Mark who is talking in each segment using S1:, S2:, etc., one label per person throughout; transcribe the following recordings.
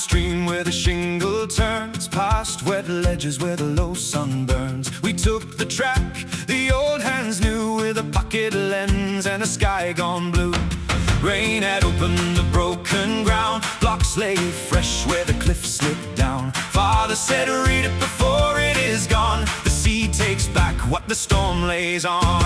S1: stream where the shingle turns, past wet ledges where the low sun burns. We took the track the old hands knew, with a pocket lens and a sky gone blue. Rain had opened the broken ground, blocks lay fresh where the cliff slipped down. Father said, read it before it is gone. The sea takes back what the storm lays on.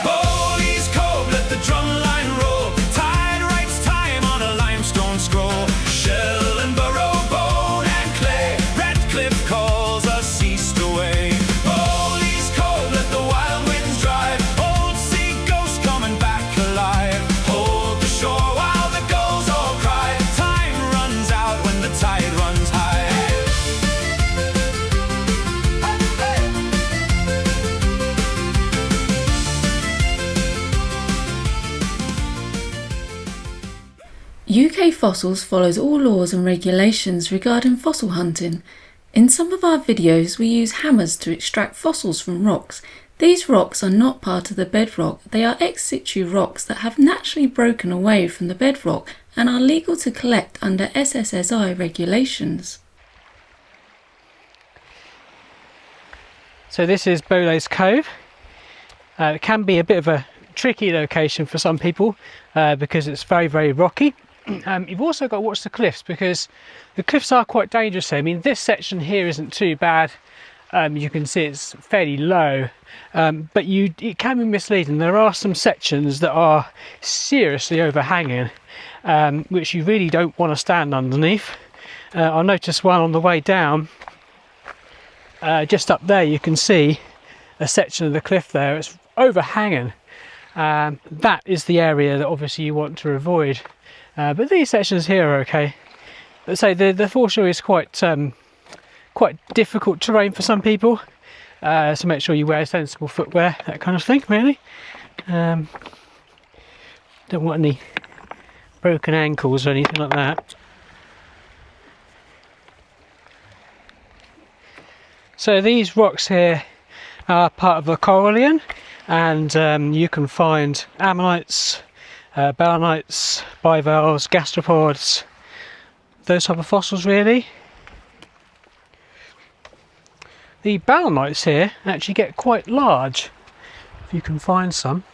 S1: Bowleaze Cove, let the drum line roll. Tide writes time on a limestone scroll. Shell and burrow, bone and clay, Redcliff calls us east away. Bowleaze Cove, let the wild winds drive. Old sea ghosts coming back alive. Hold the shore while the gulls all cry. Time runs out when the tide runs high.
S2: UK Fossils follows all laws and regulations regarding fossil hunting. In some of our videos we use hammers to extract fossils from rocks. These rocks are not part of the bedrock, they are ex situ rocks that have naturally broken away from the bedrock and are legal to collect under SSSI regulations.
S3: So this is Bowleaze Cove. It can be a bit of a tricky location for some people because it's very rocky. You've also got to watch the cliffs, because the cliffs are quite dangerous here. I mean, this section here isn't too bad. You can see it's fairly low, but it can be misleading. There are some sections that are seriously overhanging, which you really don't want to stand underneath. I noticed one on the way down. Just up there you can see a section of the cliff there. It's overhanging. That is the area that obviously you want to avoid. But these sections here are okay. Let's say the foreshore is quite difficult terrain for some people, so make sure you wear sensible footwear, that kind of thing, really. Don't want any broken ankles or anything like that. So these rocks here are part of the Corallian, and you can find ammonites, belemnites, bivalves, gastropods, those type of fossils really. The belemnites here actually get quite large, if you can find some.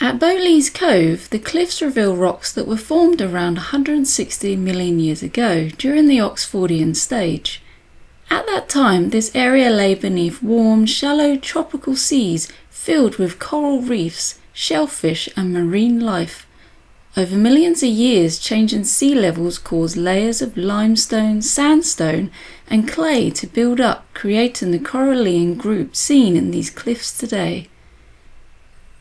S2: At Bowleaze Cove, the cliffs reveal rocks that were formed around 160 million years ago during the Oxfordian stage. At that time, this area lay beneath warm, shallow tropical seas filled with coral reefs, shellfish and marine life. Over millions of years, changing sea levels caused layers of limestone, sandstone and clay to build up, creating the Corallian group seen in these cliffs today.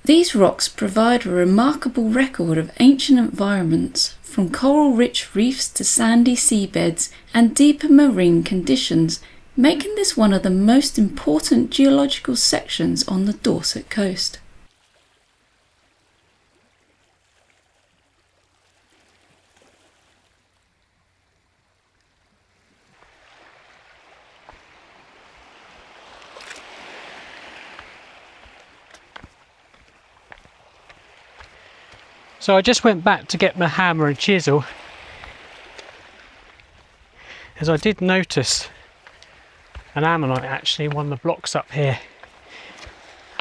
S2: These rocks provide a remarkable record of ancient environments, from coral-rich reefs to sandy seabeds and deeper marine conditions, making this one of the most important geological sections on the Dorset coast.
S3: So I just went back to get my hammer and chisel, as I did notice an ammonite actually in one of the blocks up here,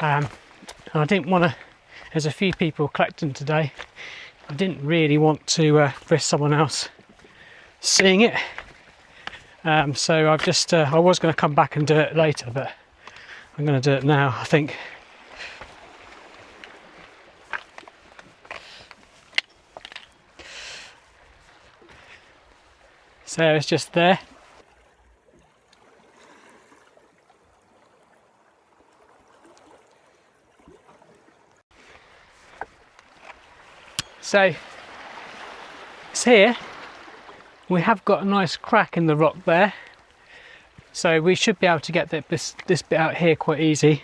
S3: and I didn't want to There's a few people collecting today. I didn't really want to risk someone else seeing it, so I've just I was going to come back and do it later, but I'm going to do it now, I think. So it's just there. So it's here. We have got a nice crack in the rock there, so we should be able to get this bit out here quite easy.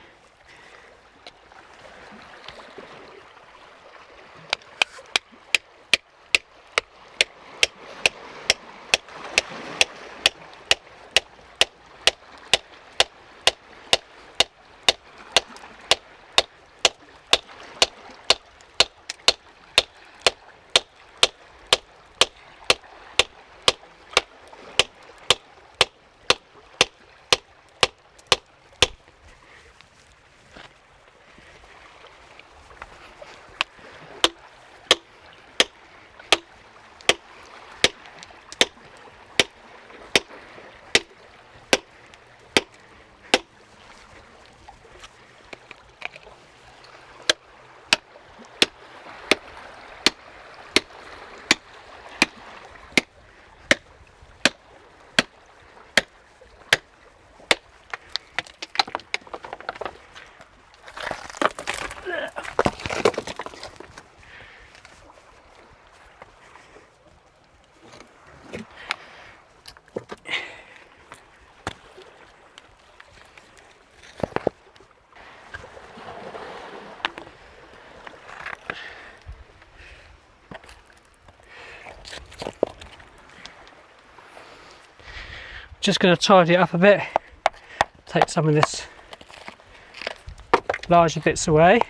S3: Just going to tidy it up a bit, take some of this larger bits away.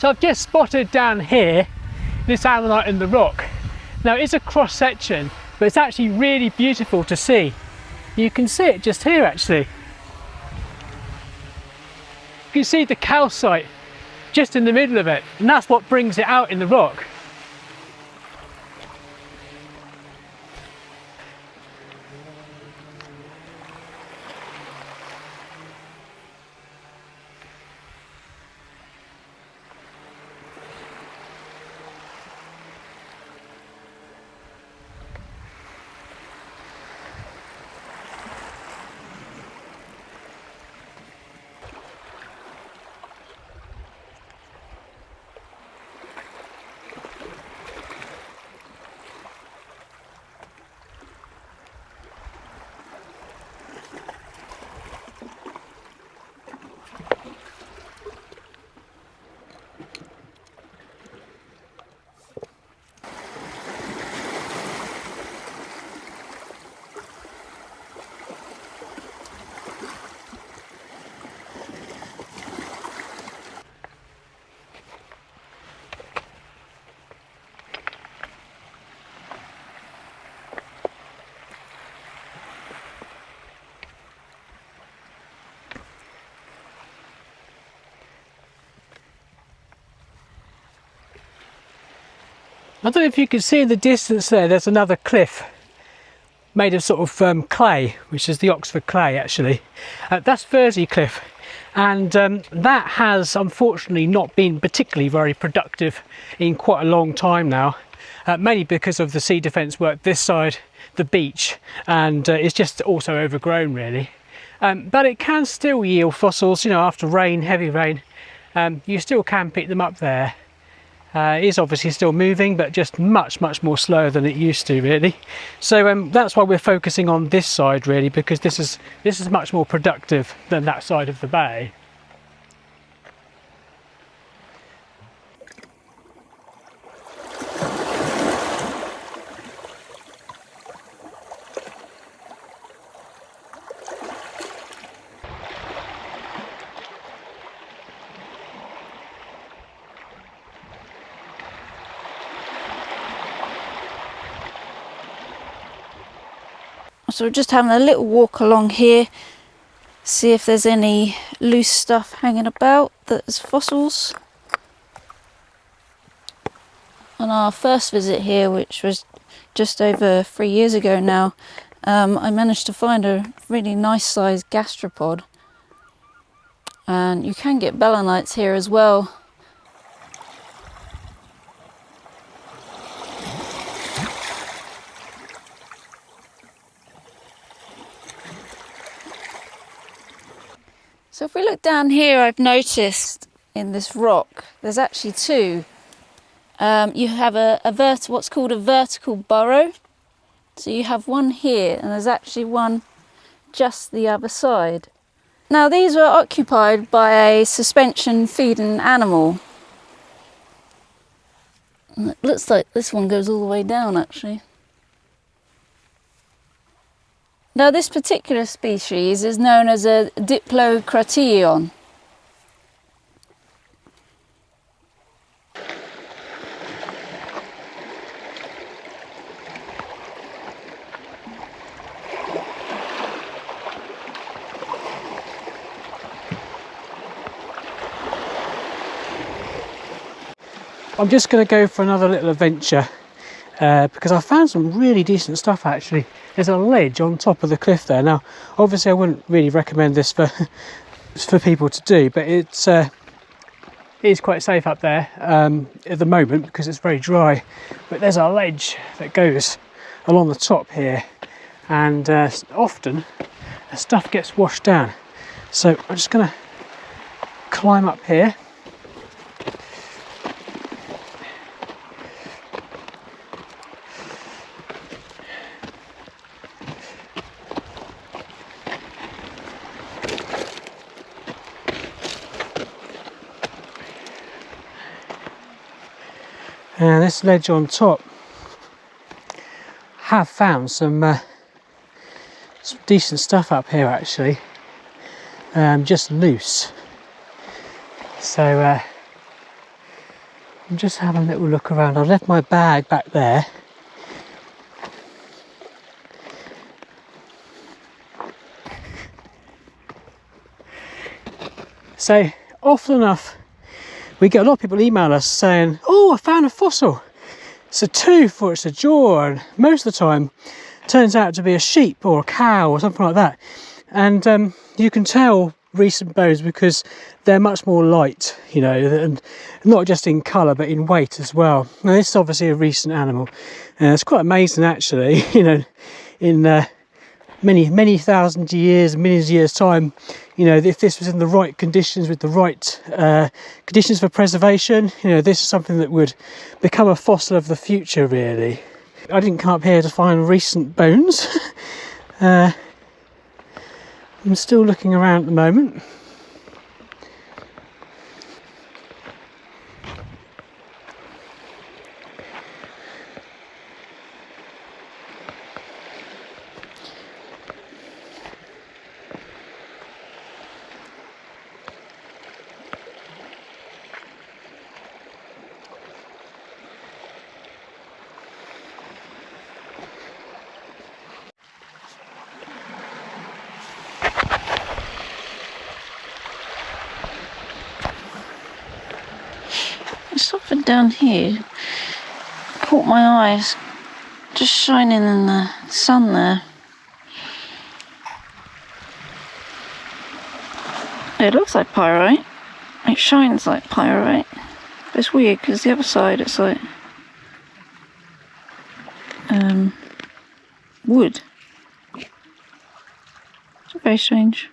S3: So I've just spotted down here this ammonite in the rock. Now it's a cross section, but it's actually really beautiful to see. You can see it just here actually. You can see the calcite just in the middle of it, and that's what brings it out in the rock. I don't know if you can see in the distance there's another cliff made of sort of clay, which is the Oxford clay actually. That's Furzy Cliff, and that has unfortunately not been particularly very productive in quite a long time now, mainly because of the sea defence work this side the beach, and it's just also overgrown really. But it can still yield fossils, you know, after rain, heavy rain. You still can pick them up there. It is obviously still moving, but just much more slower than it used to really. So that's why we're focusing on this side really, because this is much more productive than that side of the bay.
S2: So we're just having a little walk along here, see if there's any loose stuff hanging about that's fossils. On our first visit here, which was just over 3 years ago now, I managed to find a really nice sized gastropod, and you can get belemnites here as well. So if we look down here, I've noticed in this rock there's actually two. You have what's called a vertical burrow. So you have one here, and there's actually one just the other side. Now these were occupied by a suspension feeding animal. And it looks like this one goes all the way down actually. Now this particular species is known as a diplocratyon.
S3: I'm just going to go for another little adventure because I found some really decent stuff actually. There's a ledge on top of the cliff there. Now obviously I wouldn't really recommend this for people to do, but it is quite safe up there at the moment because it's very dry. But there's a ledge that goes along the top here, and often the stuff gets washed down. So I'm just going to climb up here. And this ledge on top, have found some decent stuff up here actually, just loose. So I'm just having a little look around. I've left my bag back there. So often enough we get a lot of people email us saying, oh, I found a fossil, it's a tooth or it's a jaw, and most of the time it turns out to be a sheep or a cow or something like that. And you can tell recent bones because they're much more light, you know, and not just in colour but in weight as well. Now this is obviously a recent animal, and it's quite amazing actually, you know, in many thousand years, millions of years time, you know, if this was in the right conditions with the right conditions for preservation, you know, this is something that would become a fossil of the future really. I didn't come up here to find recent bones. I'm still looking around at the moment.
S2: Something down here caught my eyes, just shining in the sun there. It looks like pyrite. It shines like pyrite. But it's weird because the other side it's like wood. It's very strange.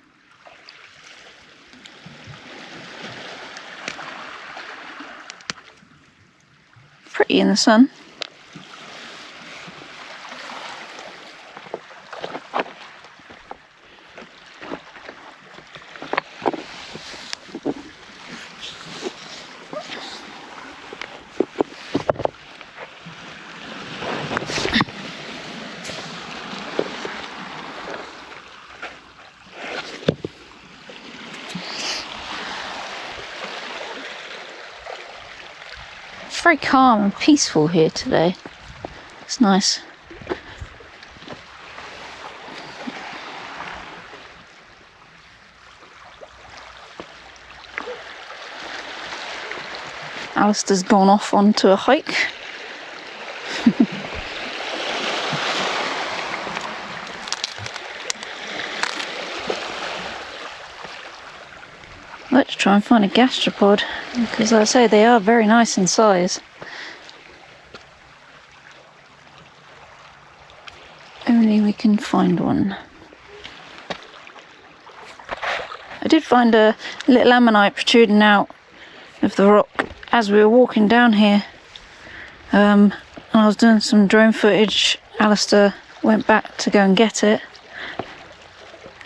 S2: Pretty in the sun. It's very calm and peaceful here today. It's nice. Alistair's gone off onto a hike. Let's try and find a gastropod, because like I say, they are very nice in size. Only we can find one. I did find a little ammonite protruding out of the rock as we were walking down here. And I was doing some drone footage. Alistair went back to go and get it.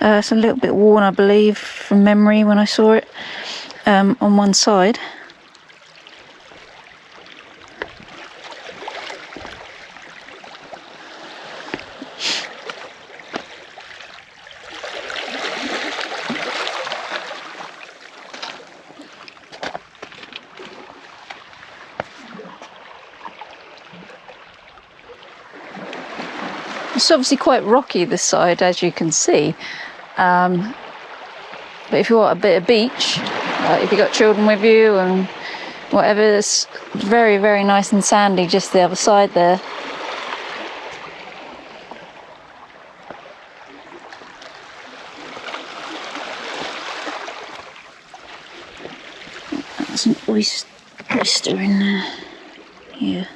S2: It's a little bit worn, I believe, from memory when I saw it, on one side. It's obviously quite rocky this side, as you can see. But if you want a bit of beach, if you've got children with you and whatever, it's very, very nice and sandy just the other side there. There's an oyster in there. Here.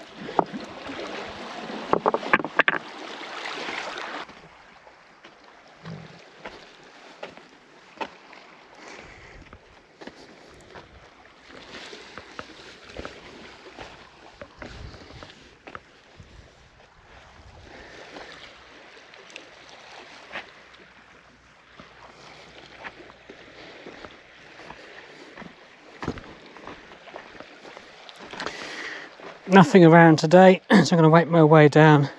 S3: Nothing around today, so I'm going to make my way down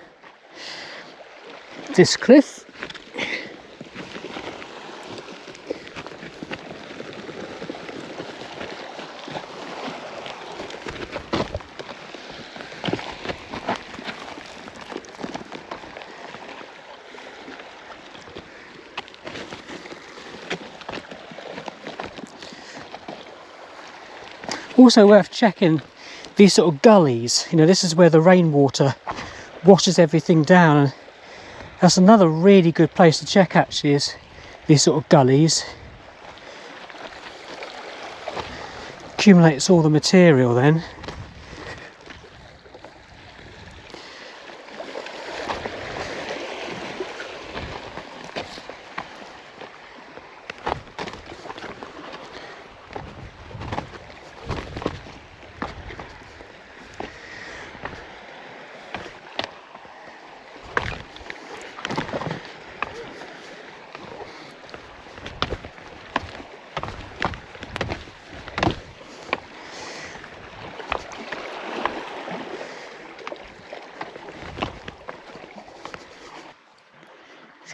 S3: this cliff. Also worth checking these sort of gullies. You know, this is where the rainwater washes everything down, and that's another really good place to check actually, is these sort of gullies. Accumulates all the material then.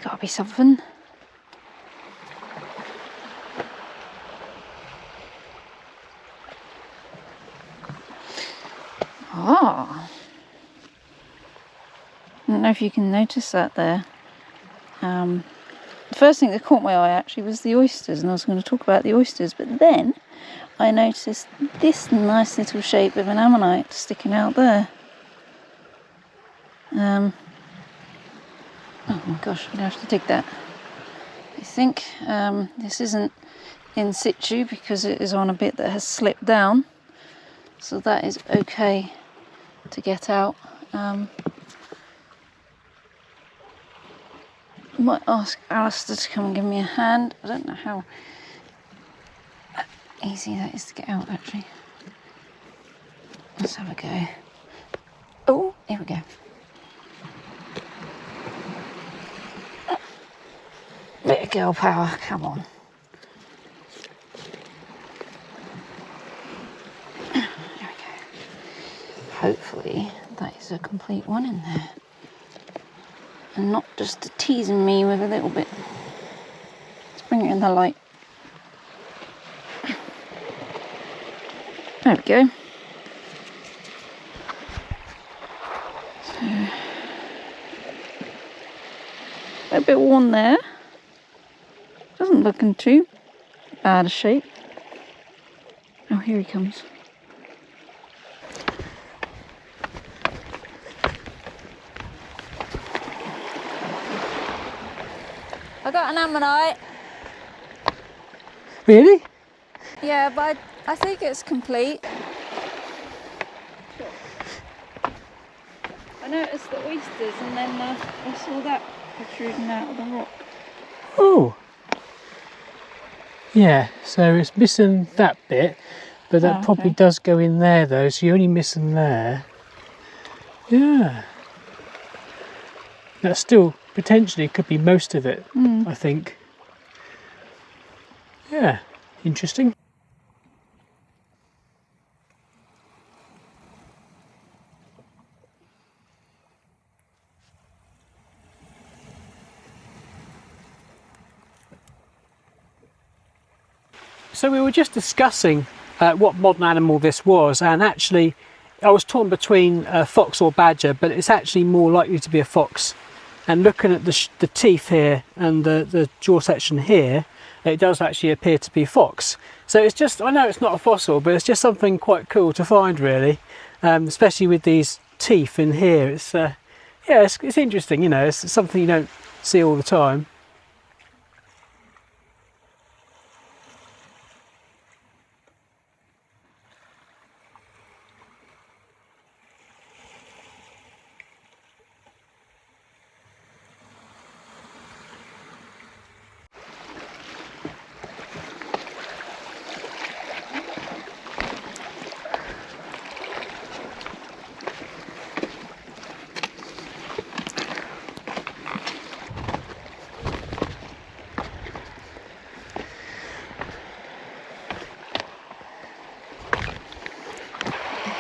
S2: Gotta be something. Ah, I don't know if you can notice that there. The first thing that caught my eye actually was the oysters, and I was going to talk about the oysters, but then I noticed this nice little shape of an ammonite sticking out there. Oh my gosh, I'm going to have to dig that. I think this isn't in situ because it is on a bit that has slipped down. So that is okay to get out. Might ask Alistair to come and give me a hand. I don't know how easy that is to get out actually. Let's have a go. Oh, here we go. Bit of girl power, come on. There we go. Hopefully that is a complete one in there. And not just teasing me with a little bit. Let's bring it in the light. There we go. So, a bit worn there. Doesn't look in too bad a shape. Oh, here he comes. I got an ammonite.
S3: Really?
S2: Yeah, but I think it's complete. I noticed the oysters and then I saw that protruding out of the rock.
S3: Oh. Yeah, so it's missing that bit, but that probably does go in there though, so you're only missing there. Yeah. That still potentially could be most of it, I think. Yeah, interesting. So we were just discussing what modern animal this was, and actually I was torn between fox or badger, but it's actually more likely to be a fox. And looking at the teeth here and the jaw section here, it does actually appear to be fox. So it's just, I know it's not a fossil, but it's just something quite cool to find really, especially with these teeth in here. It's yeah, it's interesting, you know, it's something you don't see all the time.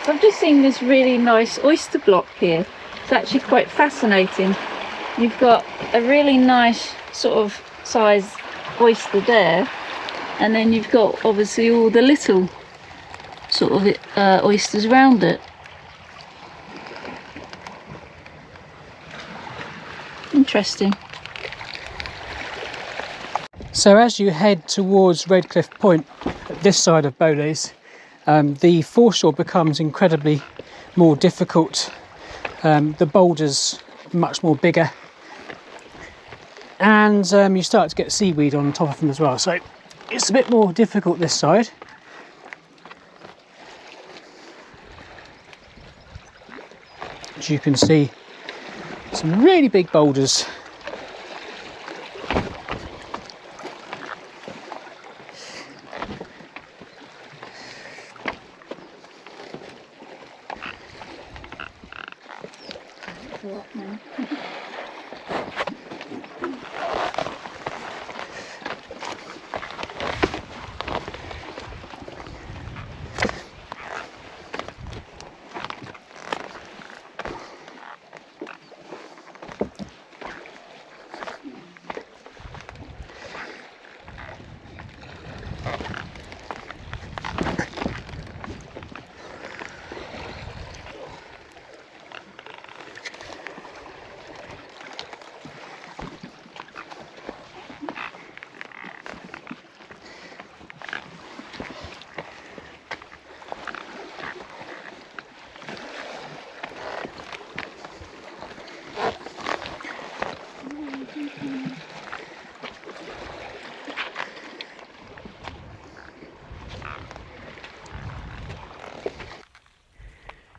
S2: I've just seen this really nice oyster block here. It's actually quite fascinating. You've got a really nice sort of size oyster there, and then you've got obviously all the little sort of oysters around it. Interesting.
S3: So as you head towards Redcliff Point, this side of Bowleaze, the foreshore becomes incredibly more difficult. The boulders much more bigger, and you start to get seaweed on top of them as well, so it's a bit more difficult this side. As you can see, some really big boulders.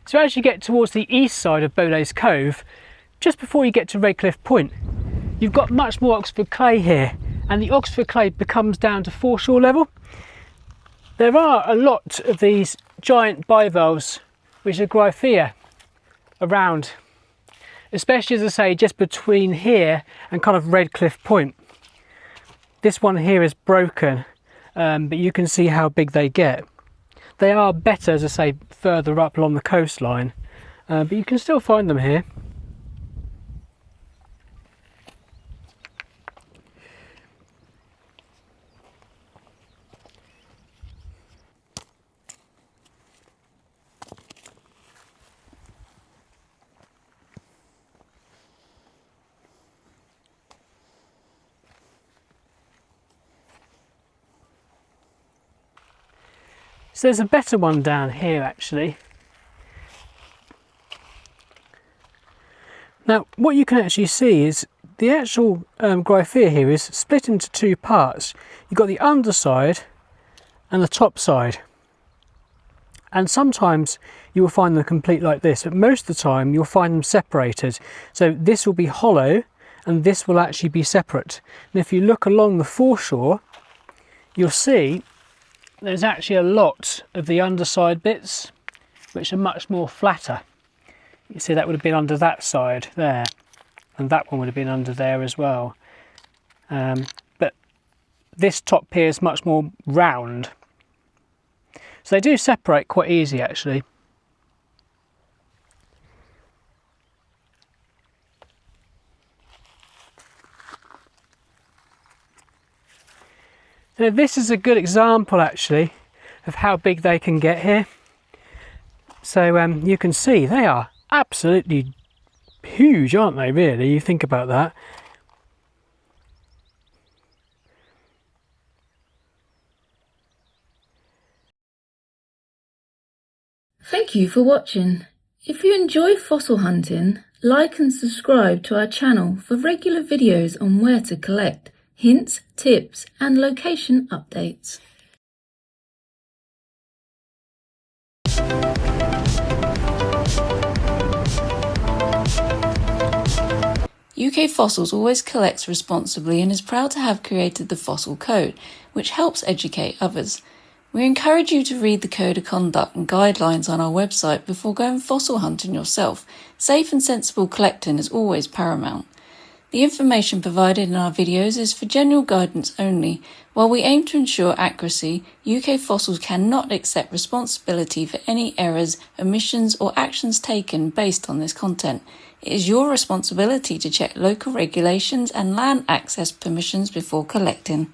S3: So as you get towards the east side of Bowleaze Cove, just before you get to Redcliff Point, you've got much more Oxford clay here, and the Oxford clay becomes down to foreshore level. There are a lot of these giant bivalves, which are Gryphaea, around, especially, as I say, just between here and kind of Redcliff Point. This one here is broken, but you can see how big they get. They are better, as I say, further up along the coastline, but you can still find them here. So there's a better one down here actually. Now what you can actually see is the actual Gryphaea here is split into two parts. You've got the underside and the top side. And sometimes you will find them complete like this, but most of the time you'll find them separated. So this will be hollow and this will actually be separate. And if you look along the foreshore, you'll see there's actually a lot of the underside bits which are much more flatter. You see that would have been under that side there, and that one would have been under there as well. But this top here is much more round. So they do separate quite easy actually. Now this is a good example actually of how big they can get here. So you can see they are absolutely huge, aren't they, really? You think about that.
S2: Thank you for watching. If you enjoy fossil hunting, like and subscribe to our channel for regular videos on where to collect, hints, tips and location updates. UK Fossils always collects responsibly and is proud to have created the Fossil Code, which helps educate others. We encourage you to read the Code of Conduct and guidelines on our website before going fossil hunting yourself. Safe and sensible collecting is always paramount. The information provided in our videos is for general guidance only. While we aim to ensure accuracy, UK Fossils cannot accept responsibility for any errors, omissions or actions taken based on this content. It is your responsibility to check local regulations and land access permissions before collecting.